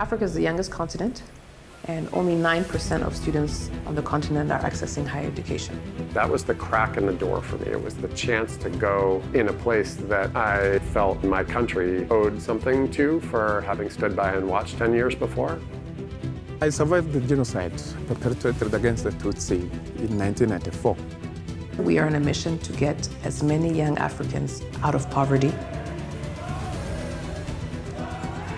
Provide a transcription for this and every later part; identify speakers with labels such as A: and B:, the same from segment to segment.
A: Africa is the youngest continent, and only 9% of students on the continent are accessing higher education.
B: That was the crack in the door for me. It was the chance to go in a place that I felt my country owed something to for having stood by and watched 10 years before.
C: I survived the genocide perpetrated against the Tutsi in 1994.
A: We are on a mission to get as many young Africans out of poverty.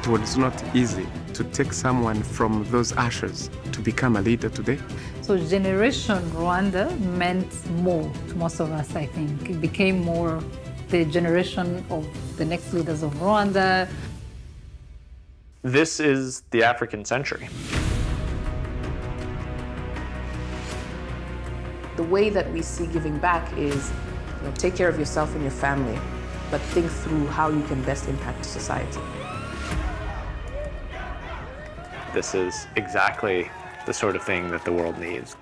C: It was not easy to take someone from those ashes to become a leader today.
D: So Generation Rwanda meant more to most of us, I think. It became more the generation of the next leaders of Rwanda.
E: This is the African century.
A: The way that we see giving back is, take care of yourself and your family, but think through how you can best impact society.
E: This is exactly the sort of thing that the world needs.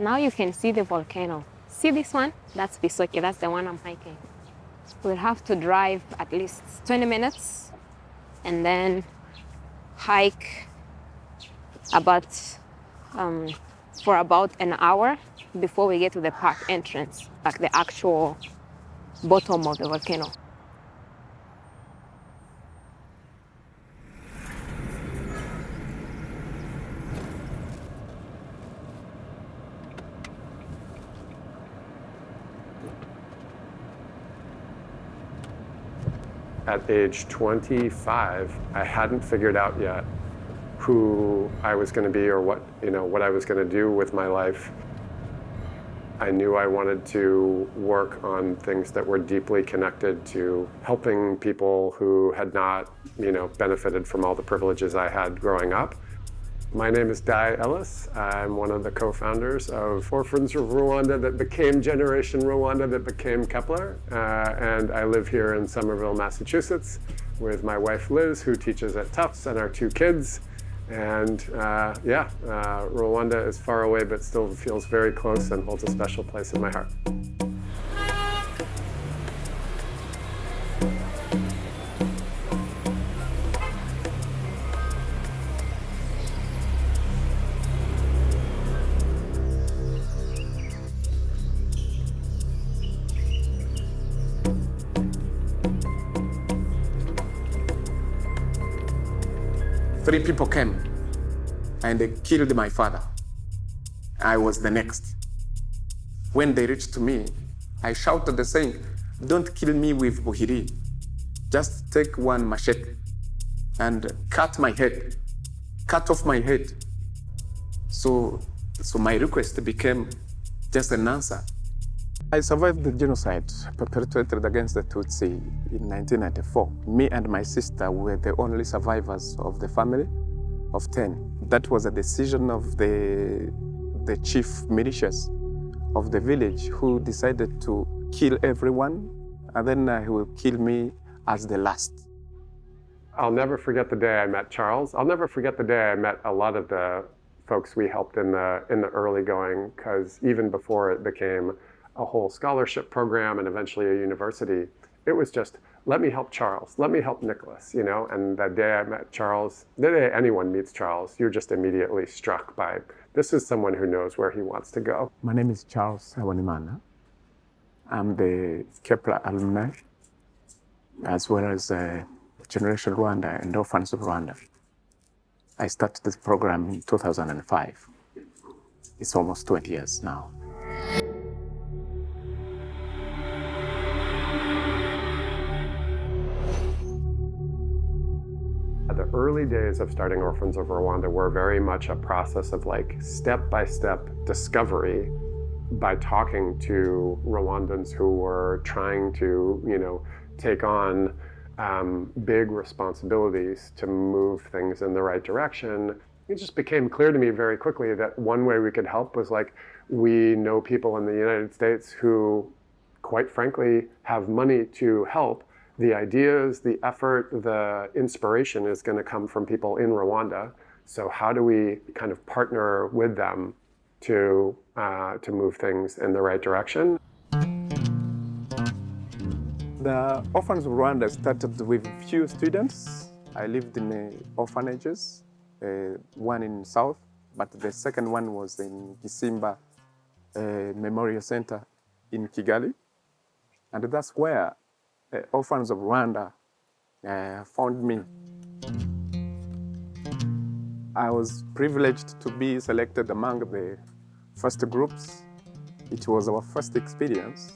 F: Now you can see the volcano. See this one? That's Bisoke, that's the one I'm hiking. We'll have to drive at least 20 minutes and then hike for about an hour before we get to the park entrance, like the actual bottom of the volcano.
B: At age 25, I hadn't figured out yet who I was going to be or what I was going to do with my life. I knew I wanted to work on things that were deeply connected to helping people who had not, benefited from all the privileges I had growing up. My name is Dai Ellis. I'm one of the co-founders of Orphans of Rwanda that became Generation Rwanda that became Kepler. And I live here in Somerville, Massachusetts with my wife Liz, who teaches at Tufts, and our 2 kids. And Rwanda is far away, but still feels very close and holds a special place in my heart.
C: Three people came and they killed my father. I was the next. When they reached to me, I shouted saying, "Don't kill me with buhiri. Just take one machete and cut off my head. So my request became just an answer. I survived the genocide perpetrated against the Tutsi in 1994. Me and my sister were the only survivors of the family of 10. That was a decision of the chief militias of the village who decided to kill everyone, and then he will kill me as the last.
B: I'll never forget the day I met Charles. I'll never forget the day I met a lot of the folks we helped in the early going, because even before it became a whole scholarship program and eventually a university, it was just, let me help Charles, let me help Nicholas, And that day I met Charles, the day anyone meets Charles, you're just immediately struck by, this is someone who knows where he wants to go.
C: My name is Charles Awanimana. I'm the Kepler alumni, as well as Generation Rwanda and Orphans of Rwanda. I started this program in 2005. It's almost 20 years now.
B: The early days of starting Orphans of Rwanda were very much a process of step-by-step discovery by talking to Rwandans who were trying to, take on big responsibilities to move things in the right direction, it just became clear to me very quickly that one way we could help was like, we know people in the United States who, quite frankly, have money to help. The ideas, the effort, the inspiration is going to come from people in Rwanda. So how do we kind of partner with them to move things in the right direction?
C: The Orphans of Rwanda started with few students. I lived in orphanages, one in South, but the second one was in Kisimba Memorial Center in Kigali. And that's where Orphans of Rwanda found me. I was privileged to be selected among the first groups. It was our first experience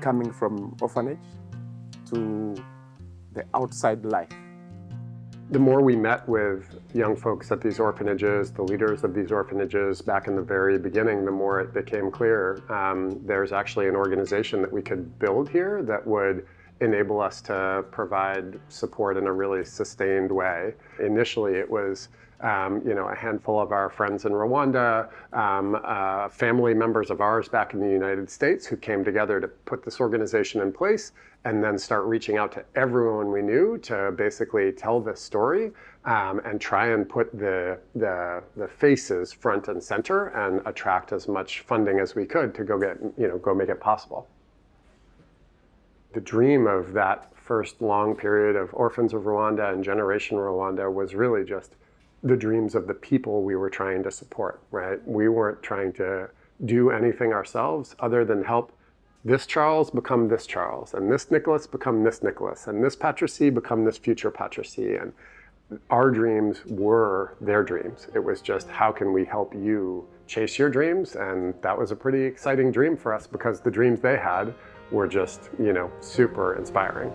C: coming from orphanage to the outside life.
B: The more we met with young folks at these orphanages, the leaders of these orphanages back in the very beginning, the more it became clear there's actually an organization that we could build here that would enable us to provide support in a really sustained way. Initially, it was a handful of our friends in Rwanda, family members of ours back in the United States who came together to put this organization in place, and then start reaching out to everyone we knew to basically tell this story and try and put the faces front and center and attract as much funding as we could to go make it possible. The dream of that first long period of Orphans of Rwanda and Generation Rwanda was really just the dreams of the people we were trying to support, right? We weren't trying to do anything ourselves other than help this Charles become this Charles, and this Nicholas become this Nicholas, and this Patricie become this future Patricie. And our dreams were their dreams. It was just, how can we help you chase your dreams? And that was a pretty exciting dream for us because the dreams they had were just, super inspiring.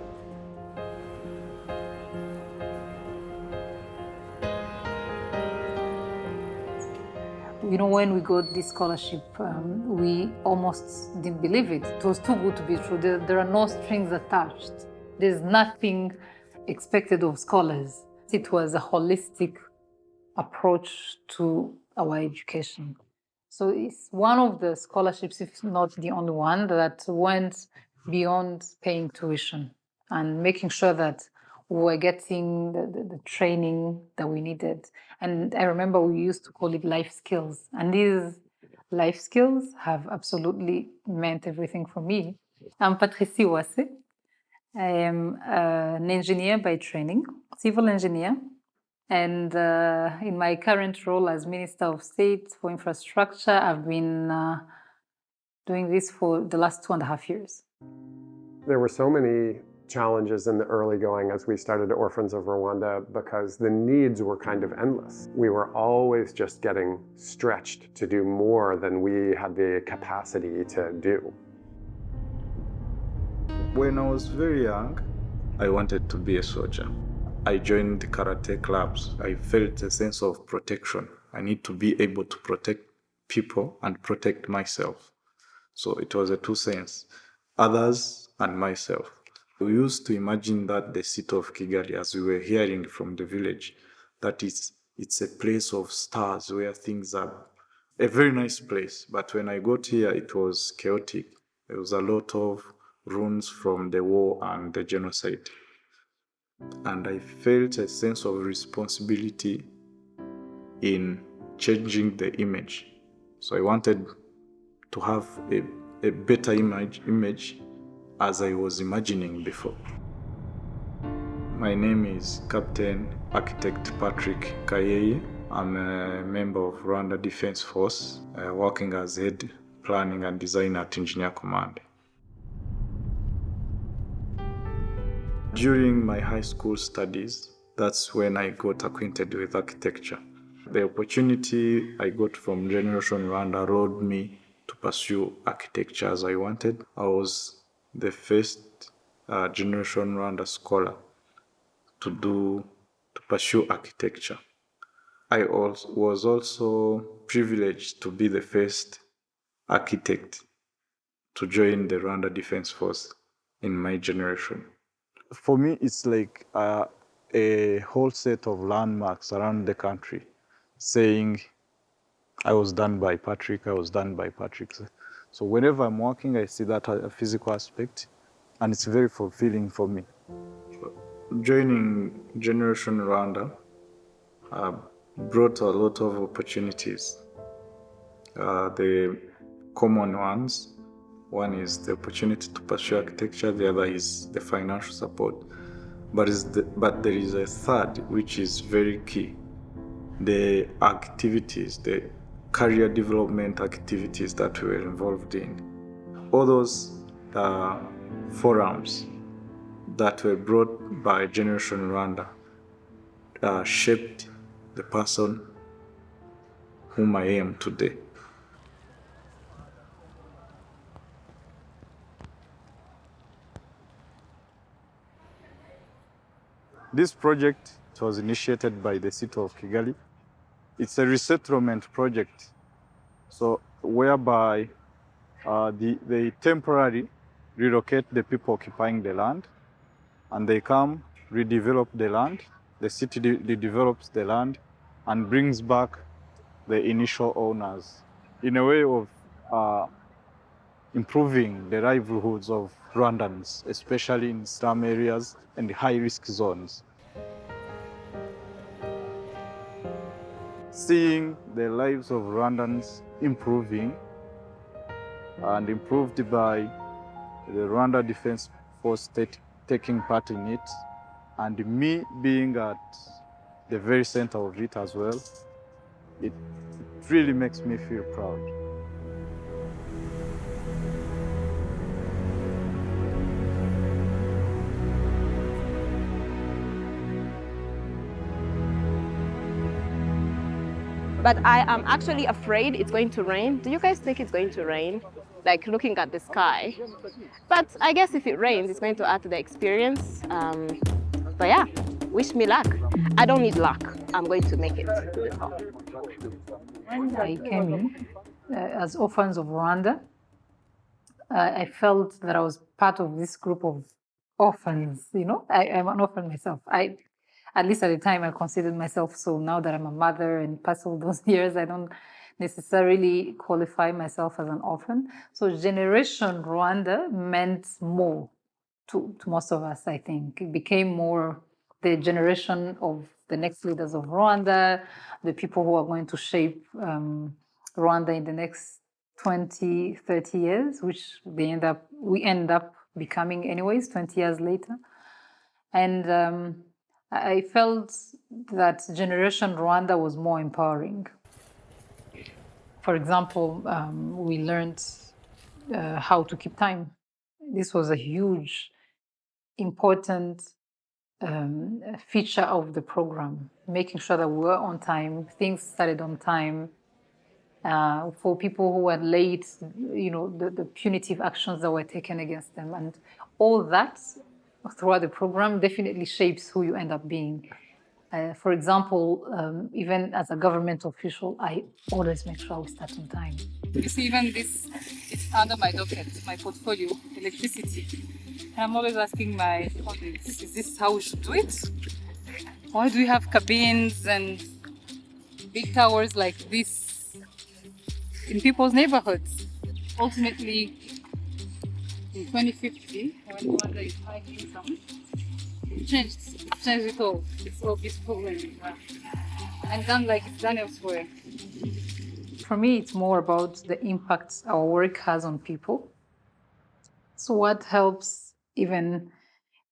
D: When we got this scholarship, we almost didn't believe it. It was too good to be true. There are no strings attached. There's nothing expected of scholars. It was a holistic approach to our education. So it's one of the scholarships, if not the only one, that went beyond paying tuition and making sure that we were getting the training that we needed. And I remember we used to call it life skills. And these life skills have absolutely meant everything for me. I'm Patricie Ouasse. I am an engineer by training, civil engineer. And in my current role as Minister of State for Infrastructure, I've been doing this for the last 2.5 years.
B: There were so many challenges in the early going as we started Orphans of Rwanda because the needs were kind of endless. We were always just getting stretched to do more than we had the capacity to do.
G: When I was very young, I wanted to be a soldier. I joined the karate clubs. I felt a sense of protection. I need to be able to protect people and protect myself. So it was a two sense, others and myself. We used to imagine that the city of Kigali, as we were hearing from the village, that it's a place of stars where things are a very nice place. But when I got here, it was chaotic. There was a lot of ruins from the war and the genocide. And I felt a sense of responsibility in changing the image. So I wanted to have a better image as I was imagining before. My name is Captain Architect Patrick Kayeye. I'm a member of Rwanda Defense Force, working as head planning and design at Engineer Command. During my high school studies, that's when I got acquainted with architecture. The opportunity I got from Generation Rwanda allowed me to pursue architecture as I wanted. I was the first Generation Rwanda scholar to pursue architecture. I was also privileged to be the first architect to join the Rwanda Defense Force in my generation. For me, it's like a whole set of landmarks around the country saying, I was done by Patrick, I was done by Patrick. So whenever I'm working, I see that physical aspect, and it's very fulfilling for me. Joining Generation Rwanda brought a lot of opportunities. The common ones, one is the opportunity to pursue architecture, the other is the financial support. But there is a third, which is very key. The activities, the career development activities that we were involved in. All those forums that were brought by Generation Rwanda shaped the person whom I am today. This project was initiated by the city of Kigali. It's a resettlement project, so whereby they temporarily relocate the people occupying the land, and they come redevelop the land. The city redevelops the land and brings back the initial owners in a way of improving the livelihoods of Rwandans, especially in slum areas and high-risk zones. Seeing the lives of Rwandans improving and improved by the Rwanda Defense Force taking part in it, and me being at the very center of it as well, it really makes me feel proud.
F: But I am actually afraid it's going to rain. Do you guys think it's going to rain? Like looking at the sky. But I guess if it rains, it's going to add to the experience. But yeah, wish me luck. I don't need luck. I'm going to make it to the top.
D: When I came in as orphans of Rwanda, I felt that I was part of this group of orphans. You know, I'm an orphan myself. At least at the time, I considered myself so. Now that I'm a mother and past all those years, I don't necessarily qualify myself as an orphan. So Generation Rwanda meant more to most of us, I think. It became more the generation of the next leaders of Rwanda, the people who are going to shape Rwanda in the next 20, 30 years, which we end up becoming anyways, 20 years later. And I felt that Generation Rwanda was more empowering. For example, we learned how to keep time. This was a huge, important feature of the program, making sure that we were on time, things started on time. For people who were late, you know, the punitive actions that were taken against them. And all that throughout the program definitely shapes who you end up being. For example, even as a government official, I always make sure we start on time.
H: You see, even this is under my docket, my portfolio, electricity. And I'm always asking my colleagues, is this how we should do it? Why do we have cabins and big towers like this in people's neighborhoods? Ultimately, in 2050, when Rwanda is high income, it changed it all. It's all this problem. And done like it's done elsewhere.
D: For me, it's more about the impact our work has on people. So what helps even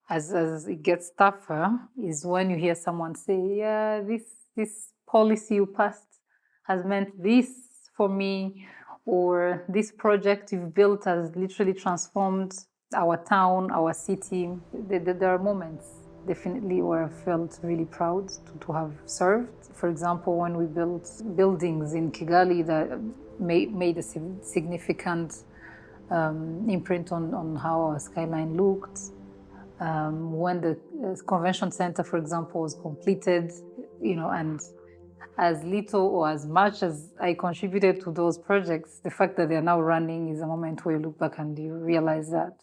D: as it gets tougher is when you hear someone say, yeah, this policy you passed has meant this for me, or this project you've built has literally transformed our town, our city. There are moments definitely where I felt really proud to have served. For example, when we built buildings in Kigali that made a significant imprint on how our skyline looked. When the convention center, for example, was completed, you know, and as little or as much as I contributed to those projects, the fact that they're now running is a moment where you look back and you realize that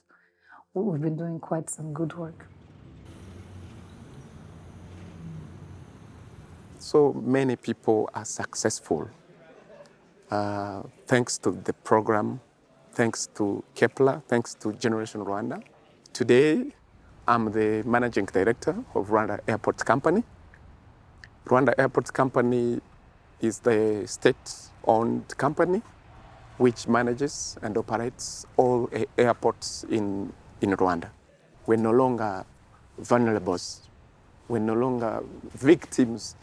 D: we've been doing quite some good work.
C: so many people are successful thanks to the program, thanks to Kepler, thanks to Generation Rwanda. Today, I'm the managing director of Rwanda Airports Company. Rwanda Airports Company is the state-owned company which manages and operates all airports in Rwanda. We're no longer vulnerables. We're no longer victims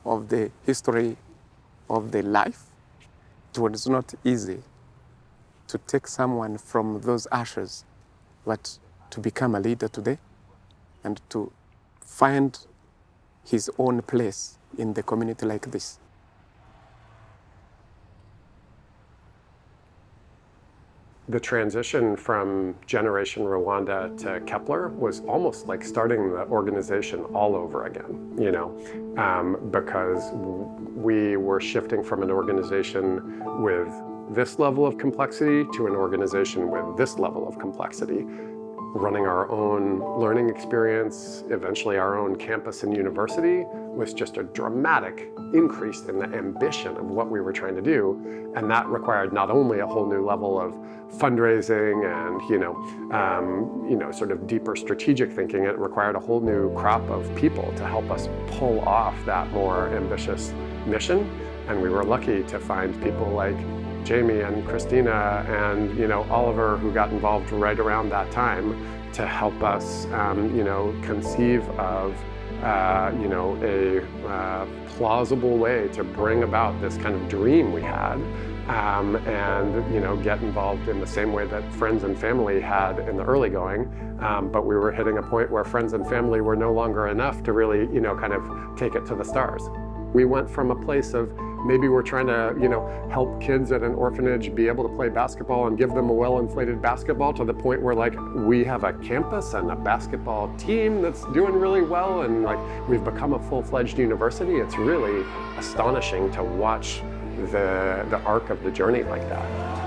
C: of the history of the life. It was not easy to take someone from those ashes, but to become a leader today and to find his own place in the community like this.
B: The transition from Generation Rwanda to Kepler was almost like starting the organization all over again, because we were shifting from an organization with this level of complexity to an organization with this level of complexity. Running our own learning experience, eventually our own campus and university, was just a dramatic increase in the ambition of what we were trying to do. And that required not only a whole new level of fundraising and, sort of deeper strategic thinking, it required a whole new crop of people to help us pull off that more ambitious mission. And we were lucky to find people like Jamie and Christina and Oliver, who got involved right around that time to help us conceive of a plausible way to bring about this kind of dream we had, and get involved in the same way that friends and family had in the early going, but we were hitting a point where friends and family were no longer enough to really kind of take it to the stars. We went from a place of maybe we're trying to, help kids at an orphanage be able to play basketball and give them a well-inflated basketball, to the point where we have a campus and a basketball team that's doing really well, and we've become a full-fledged university. It's really astonishing to watch the arc of the journey like that.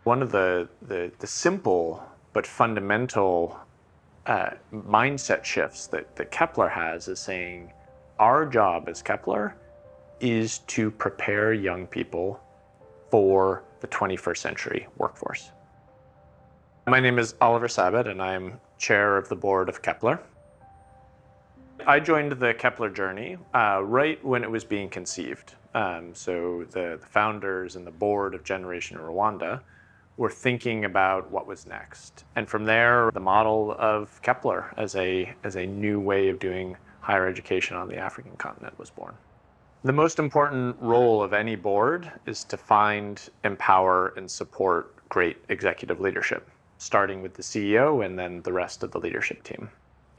E: One of the simple but fundamental mindset shifts that Kepler has is saying our job as Kepler is to prepare young people for the 21st century workforce. My name is Oliver Sabat, and I'm chair of the board of Kepler. I joined the Kepler journey right when it was being conceived. So the founders and the board of Generation Rwanda were thinking about what was next. And from there, the model of Kepler as a new way of doing higher education on the African continent was born. The most important role of any board is to find, empower, and support great executive leadership, starting with the CEO and then the rest of the leadership team.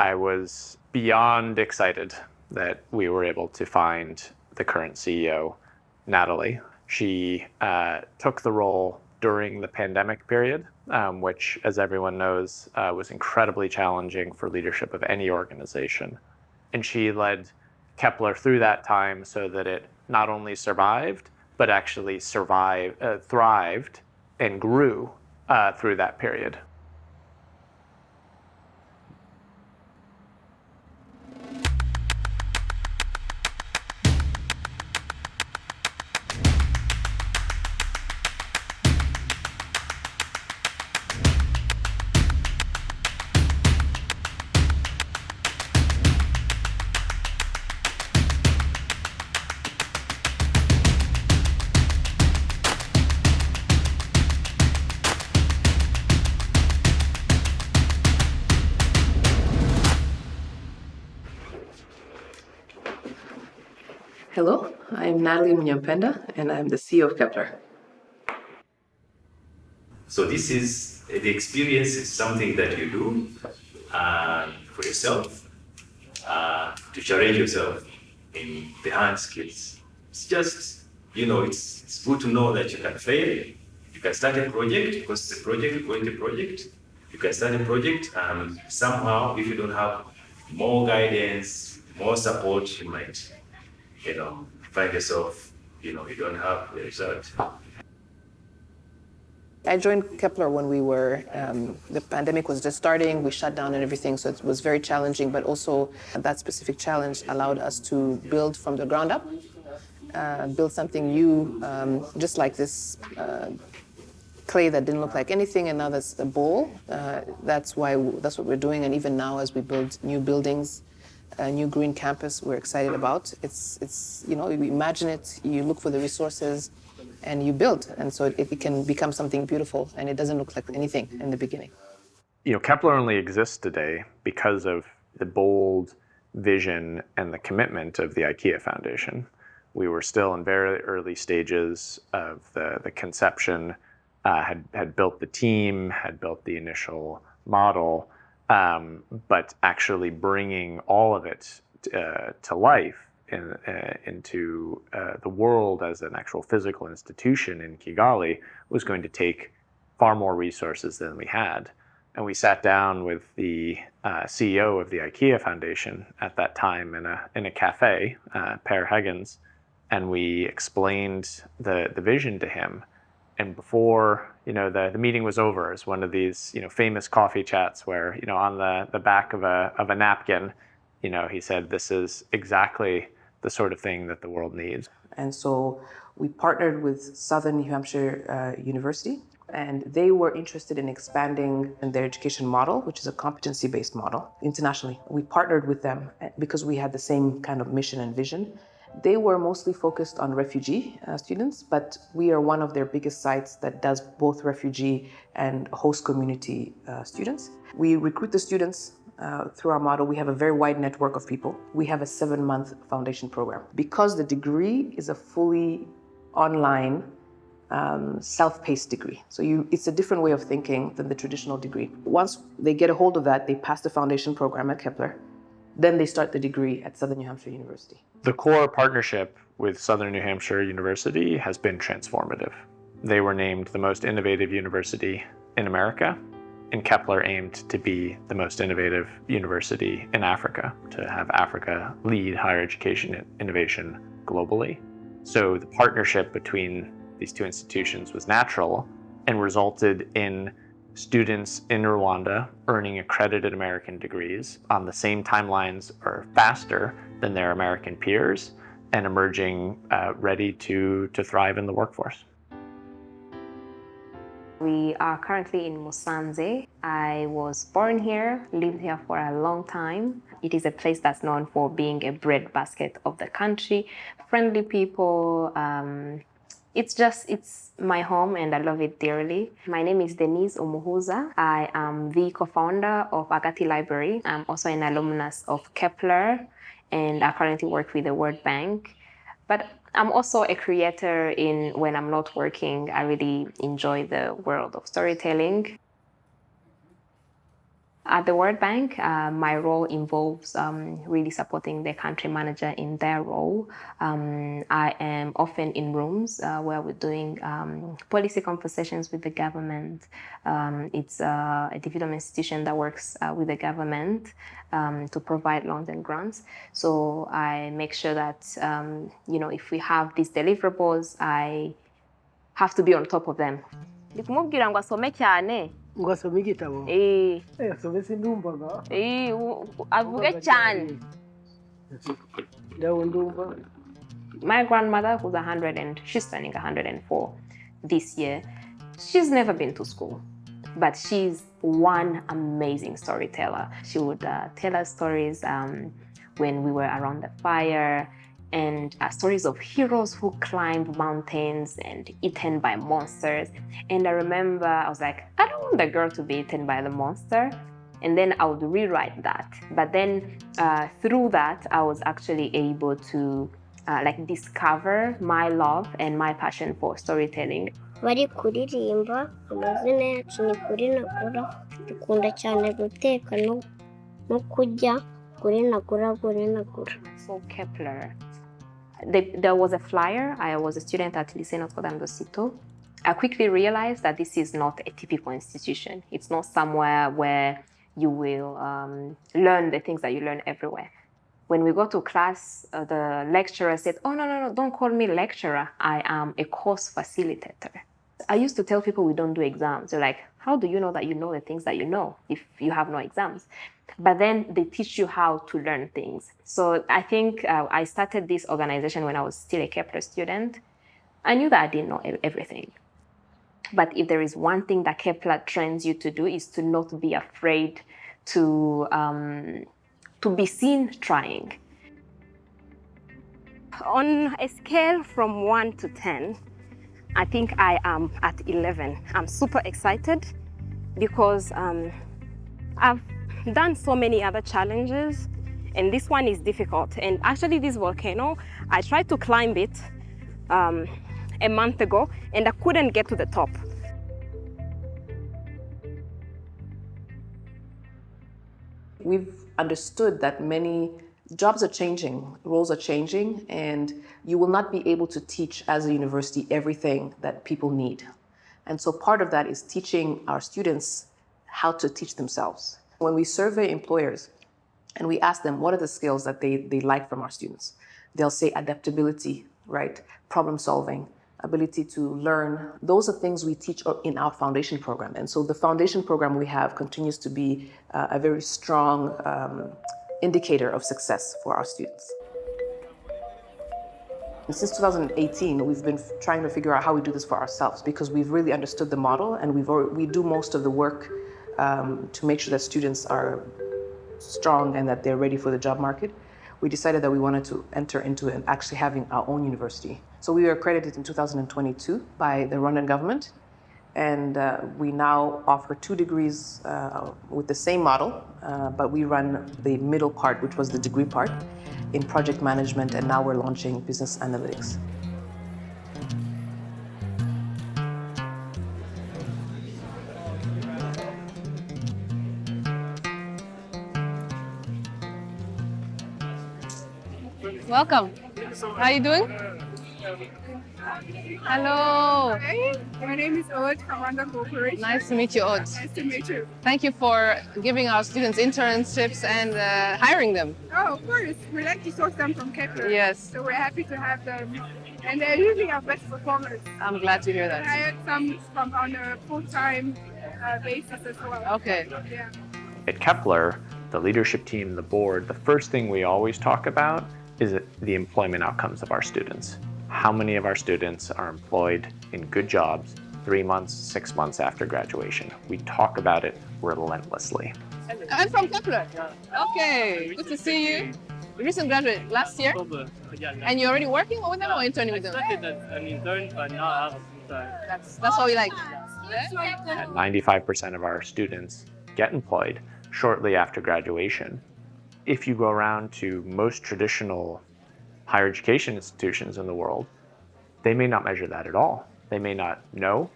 E: I was beyond excited that we were able to find the current CEO, Natalie. She took the role during the pandemic period, which, as everyone knows, was incredibly challenging for leadership of any organization. And she led Kepler through that time so that it not only survived, but actually thrived and grew through that period.
A: Hello, I'm Natalie Munyampenda, and I'm the CEO of Kepler.
I: So this is, the experience is something that you do for yourself, to challenge yourself in the hand skills. It's just, it's good to know that you can fail. You can start a project, because it's a project, going to project. You can start a project, and somehow, if you don't have more guidance, more support, you might, find yourself, you don't have the result.
A: I joined Kepler when the pandemic was just starting, we shut down and everything, so it was very challenging, but also that specific challenge allowed us to build from the ground up, build something new, just like this clay that didn't look like anything, and now that's a bowl. That's what we're doing, and even now as we build new buildings, a new green campus we're excited about. It's you imagine it, you look for the resources, and you build, and so it can become something beautiful, and it doesn't look like anything in the beginning.
E: Kepler only exists today because of the bold vision and the commitment of the IKEA Foundation. We were still in very early stages of the conception, had built the team, had built the initial model, but actually bringing all of it to life into the world as an actual physical institution in Kigali was going to take far more resources than we had. And we sat down with the CEO of the IKEA Foundation at that time in a cafe, Per Higgins, and we explained the vision to him. And before the meeting was over, it's one of these famous coffee chats where on the back of a napkin, he said, "This is exactly the sort of thing that the world needs."
A: And so we partnered with Southern New Hampshire University, and they were interested in expanding their education model, which is a competency-based model, internationally. We partnered with them because we had the same kind of mission and vision. They were mostly focused on refugee students, but we are one of their biggest sites that does both refugee and host community students. We recruit the students through our model. We have a very wide network of people. We have a 7-month foundation program. Because the degree is a fully online, self-paced degree. So it's a different way of thinking than the traditional degree. Once they get a hold of that, they pass the foundation program at Kepler. Then they start the degree at Southern New Hampshire University.
E: The core partnership with Southern New Hampshire University has been transformative. They were named the most innovative university in America, and Kepler aimed to be the most innovative university in Africa, to have Africa lead higher education innovation globally. So the partnership between these two institutions was natural and resulted in students in Rwanda earning accredited American degrees on the same timelines or faster than their American peers and emerging ready to thrive in the workforce.
J: We are currently in Musanze. I was born here, lived here for a long time. It is a place that's known for being a breadbasket of the country, friendly people. It's my home and I love it dearly. My name is Denise Umuhuza. I am the co-founder of Agati Library. I'm also an alumnus of Kepler and I currently work with the World Bank. But I'm also a creator when I'm not working. I really enjoy the world of storytelling. At the World Bank, my role involves really supporting the country manager in their role. I am often in rooms where we're doing policy conversations with the government. It's a development institution that works with the government to provide loans and grants. So I make sure that, if we have these deliverables, I have to be on top of them.
F: Ndikumubwira ngo asome cyane.
K: Ngo asome igitabo. Asome sindumvaga.
F: Avuge cyane.
K: Ndawo ndumva.
J: My grandmother, who's she's turning 104 this year. She's never been to school, but she's one amazing storyteller. She would tell us stories when we were around the fire, and stories of heroes who climbed mountains and eaten by monsters. And I remember I was like, I don't want the girl to be eaten by the monster. And then I would rewrite that. But then through that, I was actually able to discover my love and my passion for storytelling.
L: bari kuririmba amazina yacu ni kuri nagura dukunda cyane guteka no kurya kuri nagura.
J: For Kepler, there was a flyer. I was a student at Lycée Notre-Dame de Cîteaux. I quickly realized that this is not a typical institution. It's not somewhere where you will learn the things that you learn everywhere. When we go to class, the lecturer said, "Oh, no, don't call me lecturer. I am a course facilitator." I used to tell people we don't do exams. They're like, how do you know that you know the things that you know if you have no exams? But then they teach you how to learn things. So I think I started this organization when I was still a Kepler student. I knew that I didn't know everything. But if there is one thing that Kepler trains you to do is to not be afraid to be seen trying.
F: On a scale from 1 to 10, I think I am at 11. I'm super excited because I've done so many other challenges, and this one is difficult. And actually this volcano, I tried to climb it a month ago, and I couldn't get to the top.
A: We've understood that many jobs are changing, roles are changing, and you will not be able to teach as a university everything that people need. And so part of that is teaching our students how to teach themselves. When we survey employers and we ask them what are the skills that they like from our students, they'll say adaptability, right? Problem solving, ability to learn. Those are things we teach in our foundation program. And so the foundation program we have continues to be a very strong indicator of success for our students. And since 2018, we've been trying to figure out how we do this for ourselves because we've really understood the model and we do most of the work to make sure that students are strong and that they're ready for the job market. We decided that we wanted to enter into actually having our own university. So we were accredited in 2022 by the Rwandan government, and we now offer 2 degrees with the same model, but we run the middle part, which was the degree part, in project management, and now we're launching business analytics.
H: Welcome. How are you doing? Hello.
M: Hey, my name is Ode from Rwanda Corporation.
H: Nice to meet you, Ode.
M: Nice to meet you.
H: Thank you for giving our students internships and hiring them.
M: Oh, of course. We like to source them from Kepler.
H: Yes.
M: So we're happy to have them. And they're usually our best performers.
H: I'm glad to hear that.
M: I hired some from on a full-time basis as well.
H: Okay.
M: Yeah.
E: At Kepler, the leadership team, the board, the first thing we always talk about is the employment outcomes of our students. How many of our students are employed in good jobs 3 months, 6 months after graduation? We talk about it relentlessly.
H: I'm from Kepler. Okay, good to see you. You recently graduated last year? And you're already working with them or interning with them?
N: I started as an intern, but now I have a full-time.
H: That's what we like.
E: And 95% of our students get employed shortly after graduation. If you go around to most traditional higher education institutions in the world, they may not measure that at all. They may not know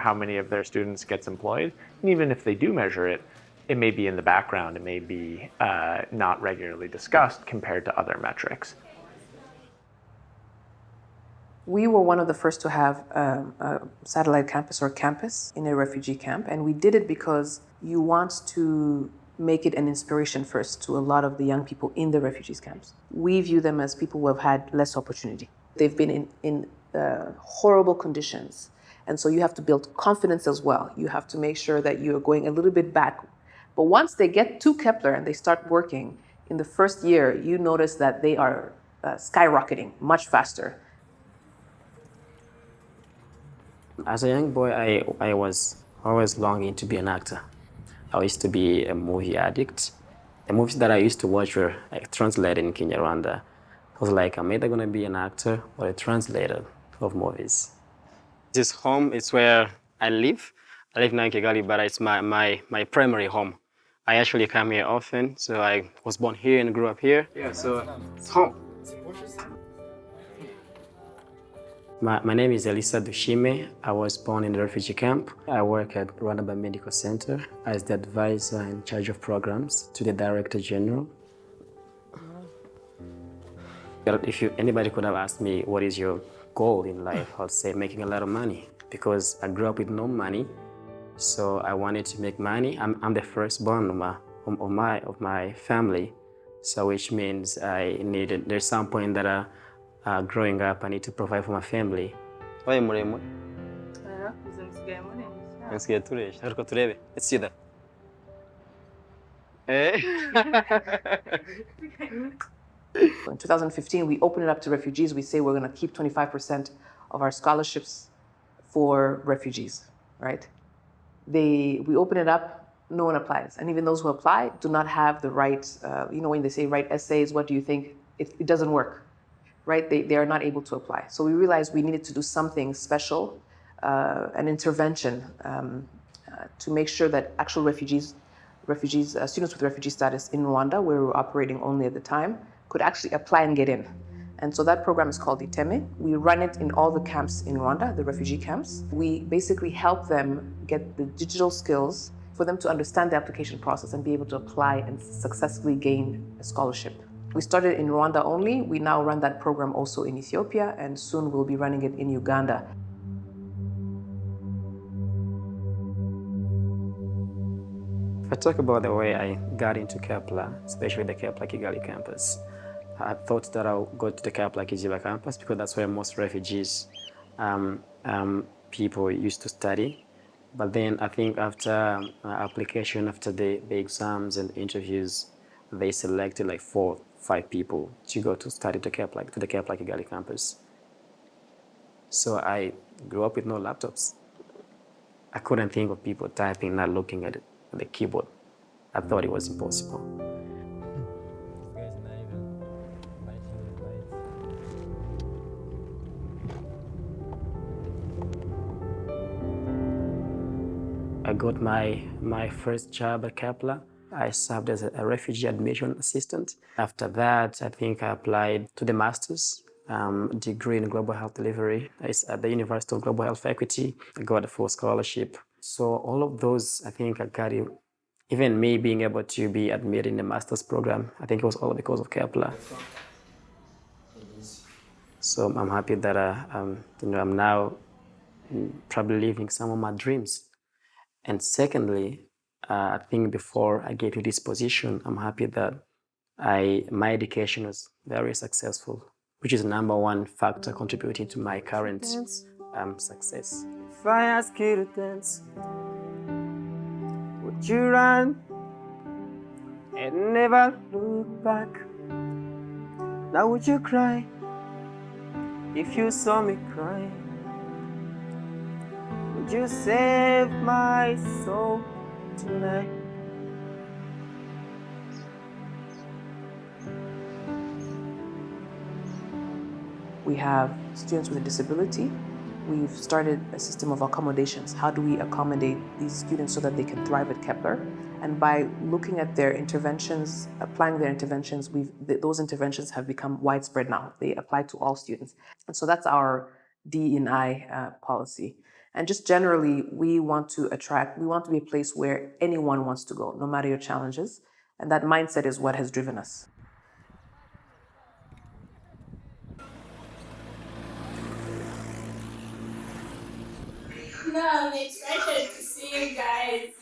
E: how many of their students gets employed. And even if they do measure it, it may be in the background. It may be not regularly discussed compared to other metrics.
A: We were one of the first to have a satellite campus or campus in a refugee camp, and we did it because you want to make it an inspiration first to a lot of the young people in the refugees camps. We view them as people who have had less opportunity. They've been in horrible conditions, and so you have to build confidence as well. You have to make sure that you're going a little bit back. But once they get to Kepler and they start working, in the first year, you notice that they are skyrocketing much faster.
O: As a young boy, I was always longing to be an actor. I used to be a movie addict. The movies that I used to watch were translated in Kinyarwanda. I was like, I'm either going to be an actor or a translator of movies. This home is where I live. I live now in Kigali, but it's my primary home. I actually come here often, so I was born here and grew up here. Yeah, so it's home. My name is Elisa Dushime. I was born in the refugee camp. I work at Rwanda Medical Center as the advisor in charge of programs to the Director General. If anybody could have asked me, what is your goal in life? I'd say making a lot of money, because I grew up with no money. So I wanted to make money. I'm the firstborn of my family. So which means there's some point that growing up, I need to provide for my family. Let's see that.
A: In 2015, we opened it up to refugees. We say we're going to keep 25% of our scholarships for refugees, right? We open it up, no one applies. And even those who apply do not have the right, when they say write essays, what do you think? It doesn't work, right? They are not able to apply. So we realized we needed to do something special, an intervention to make sure that actual refugees, students with refugee status in Rwanda, where we were operating only at the time, could actually apply and get in. And so that program is called Iteme. We run it in all the camps in Rwanda, the refugee camps. We basically help them get the digital skills for them to understand the application process and be able to apply and successfully gain a scholarship. We started in Rwanda only. We now run that program also in Ethiopia, and soon we'll be running it in Uganda.
O: If I talk about the way I got into Kepler, especially the Kepler Kigali campus, I thought that I'll go to the Kepler Kiziba campus because that's where most refugees people used to study. But then I think after application, after the exams and interviews, they selected like 4 or 5 people to go to study to the Kepler Kigali campus. So I grew up with no laptops. I couldn't think of people typing, not looking at the keyboard. I thought it was impossible. I got my first job at Kepler. I served as a refugee admission assistant. After that, I think I applied to the master's degree in global health delivery. It's at the University of Global Health Equity. I got a full scholarship. So all of those, I think I got it. Even me being able to be admitted in the master's program, I think it was all because of Kepler. So I'm happy that I'm now probably living some of my dreams. And secondly, I think before I get to this position, I'm happy that my education was very successful, which is the #1 factor contributing to my current success.
P: If I ask you to dance, would you run and never look back? Now would you cry if you saw me crying? Would you save my soul tonight?
A: We have students with a disability. We've started a system of accommodations. How do we accommodate these students so that they can thrive at Kepler? And by looking at their interventions, applying their interventions, those interventions have become widespread now. They apply to all students. And so that's our D&I policy. And just generally, we want to be a place where anyone wants to go, no matter your challenges. And that mindset is what has driven us.
Q: No, I'm excited to see you guys.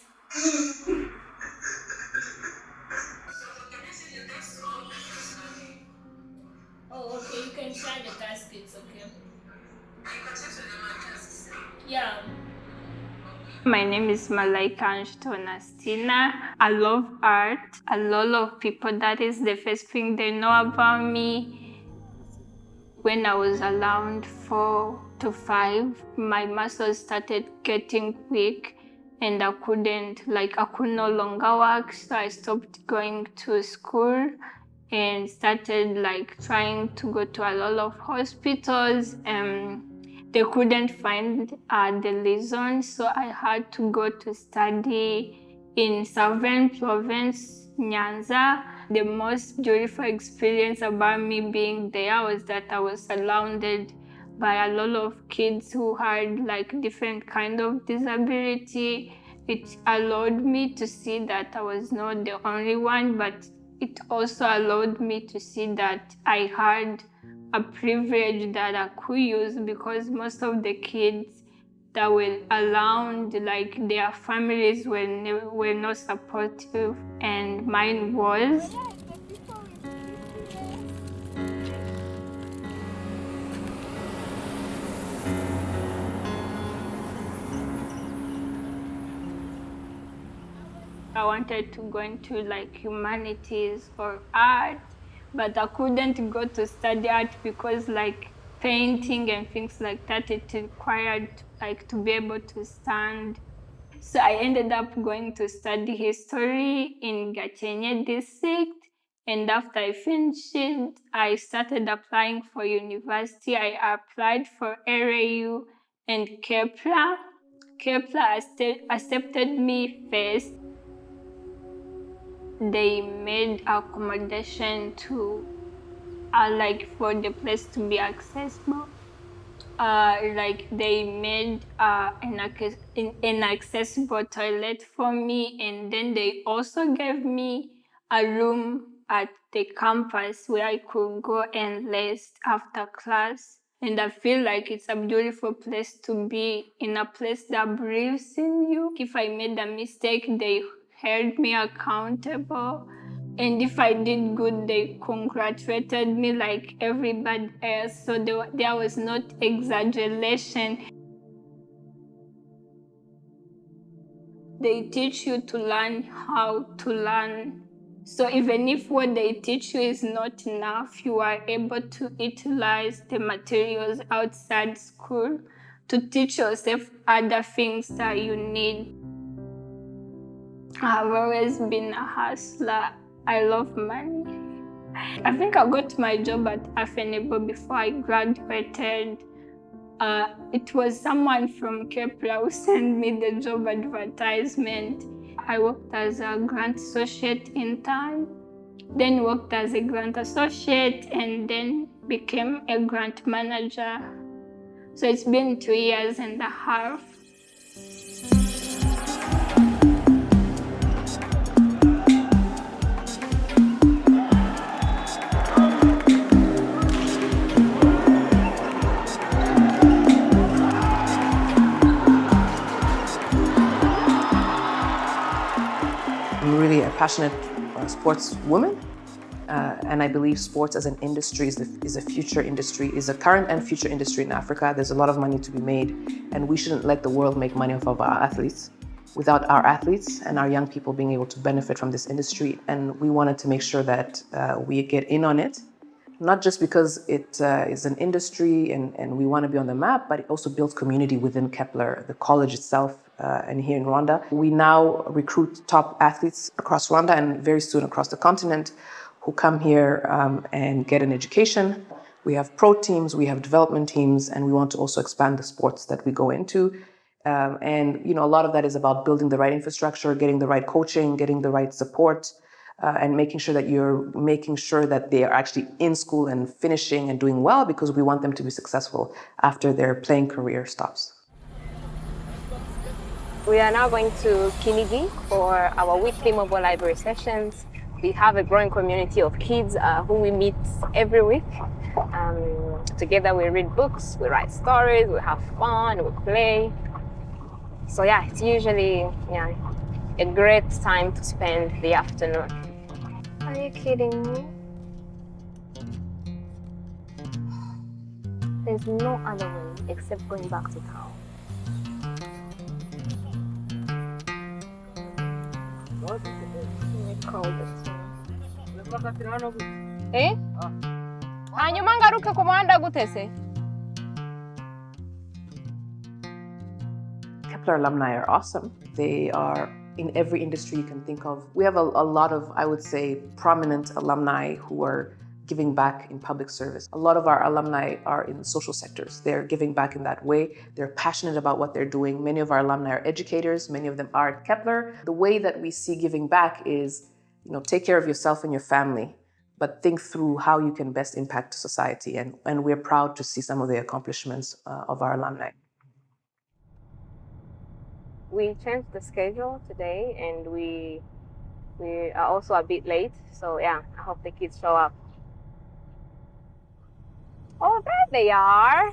Q: Oh, okay, you can share the caskets, okay? Yeah.
R: My name is Malaika Tonastina. I love art. A lot of people, that is the first thing they know about me. When I was around 4 to 5, my muscles started getting weak and I could no longer work. So I stopped going to school and started trying to go to a lot of hospitals. They couldn't find the reason, so I had to go to study in Southern Province, Nyanza. The most beautiful experience about me being there was that I was surrounded by a lot of kids who had like different kind of disability. It allowed me to see that I was not the only one, but it also allowed me to see that I had a privilege that I could use, because most of the kids that were around, like their families were not supportive, and mine was. I wanted to go into like humanities or art, but I couldn't go to study art because like painting and things like that, it required like to be able to stand. So I ended up going to study history in Gakenye district. And after I finished it, I started applying for university. I applied for RAU and Kepler. Kepler accepted me first. They made accommodation to like for the place to be accessible. Like they made an accessible toilet for me, and then they also gave me a room at the campus where I could go and rest after class. And I feel like it's a beautiful place to be, in a place that believes in you. If I made a mistake, they held me accountable. And if I did good, they congratulated me like everybody else. So there was not exaggeration. They teach you to learn how to learn. So even if what they teach you is not enough, you are able to utilize the materials outside school to teach yourself other things that you need. I've always been a hustler. I love money. I think I got my job at Afenebo before I graduated. It was someone from Kepler who sent me the job advertisement. I worked as a grant associate intern, then worked as a grant associate, and then became a grant manager. So it's been 2 years and a half.
A: I'm really a passionate sports woman, and I believe sports as an industry is a future industry, is a current and future industry in Africa. There's a lot of money to be made, and we shouldn't let the world make money off of our athletes without our athletes and our young people being able to benefit from this industry. And we wanted to make sure that we get in on it, not just because it is an industry and we want to be on the map, but it also builds community within Kepler, the college itself, and here in Rwanda. We now recruit top athletes across Rwanda and very soon across the continent who come here and get an education. We have pro teams, we have development teams, and we want to also expand the sports that we go into. And a lot of that is about building the right infrastructure, getting the right coaching, getting the right support, and making sure that they are actually in school and finishing and doing well, because we want them to be successful after their playing career stops.
J: We are now going to Kinigi for our weekly mobile library sessions. We have a growing community of kids who we meet every week. Together we read books, we write stories, we have fun, we play. So yeah, it's usually a great time to spend the afternoon. Are you kidding me? There's no other way except going back to town. Hanyuma ngaruke ku muhanda gute se?
A: Kepler alumni are awesome. They are in every industry you can think of. We have a lot of, I would say, prominent alumni who are giving back in public service. A lot of our alumni are in social sectors. They're giving back in that way. They're passionate about what they're doing. Many of our alumni are educators. Many of them are at Kepler. The way that we see giving back is, take care of yourself and your family. but think through how you can best impact society. And we're proud to see some of the accomplishments of our alumni.
J: We changed the schedule today, and we are also a bit late. So yeah, I hope the kids show up. Oh, there they are.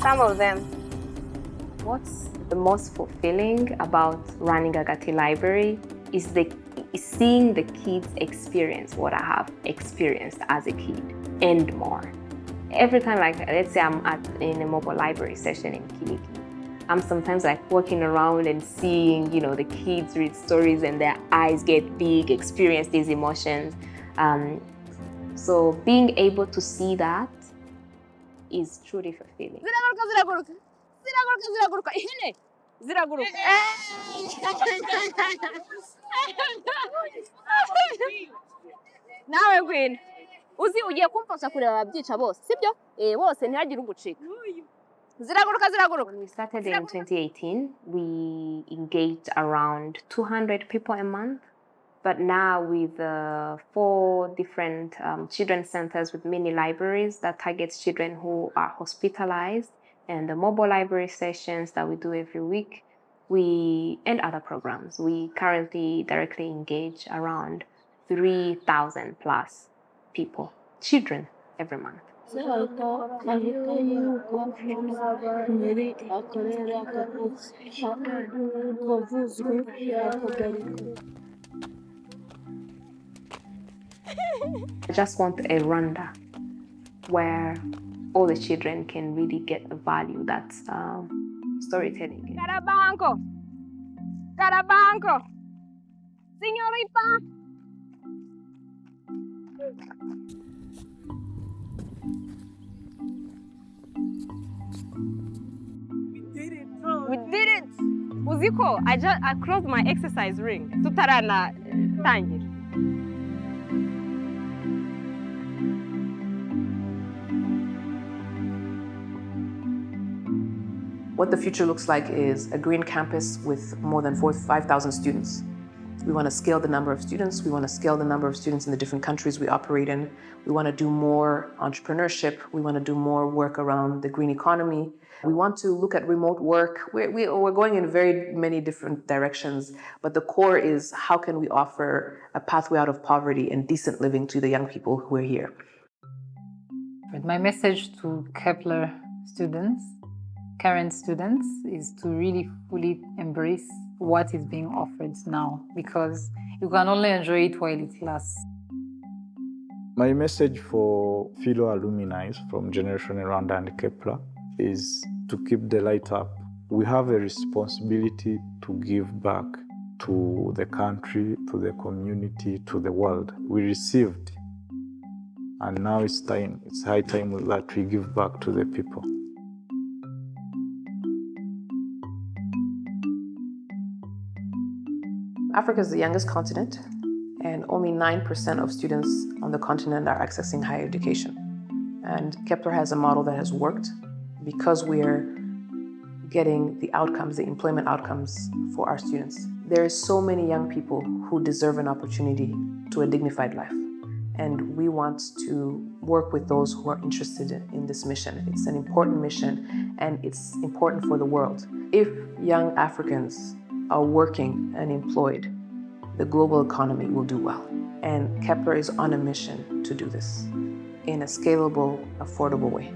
J: Some of them. What's the most fulfilling about running Agati Library is seeing the kids experience what I have experienced as a kid and more. Every time, like let's say I'm in a mobile library session in Kinigi, I'm sometimes like walking around and seeing, the kids read stories and their eyes get big, experience these emotions. So being able to see that is truly fulfilling.
F: Nawe ngwino uzi ugiye kumfasha kureba ababyica bose sibyo bose ntihagire ugucika.
J: When we started in 2018, we engaged around 200 people a month. But now with 4 different children's centers with mini libraries that targets children who are hospitalized, and the mobile library sessions that we do every week, and other programs, we currently directly engage around 3,000 plus people, children, every month. I just want a Rwanda where all the children can really get the value that storytelling.
F: Carabanco! Carabanco! Señorita! We did it! Uziko, I closed my exercise ring. Tutarana tangira.
A: What the future looks like is a green campus with more than 5,000 students. We want to scale the number of students. We want to scale the number of students in the different countries we operate in. We want to do more entrepreneurship. We want to do more work around the green economy. We want to look at remote work. We're going in very many different directions, but the core is how can we offer a pathway out of poverty and decent living to the young people who are here.
D: My message to Kepler students, current students, is to really fully embrace what is being offered now, because you can only enjoy it while it lasts.
G: My message for fellow alumni from Generation Rwanda and Kepler is to keep the light up. We have a responsibility to give back to the country, to the community, to the world. We received, and now it's time. It's high time that we give back to the people.
A: Africa is the youngest continent, and only 9% of students on the continent are accessing higher education. And Kepler has a model that has worked because we're getting the outcomes, the employment outcomes for our students. There are so many young people who deserve an opportunity to a dignified life. And we want to work with those who are interested in this mission. It's an important mission, and it's important for the world. If young Africans are working and employed, the global economy will do well. And Kepler is on a mission to do this in a scalable, affordable way.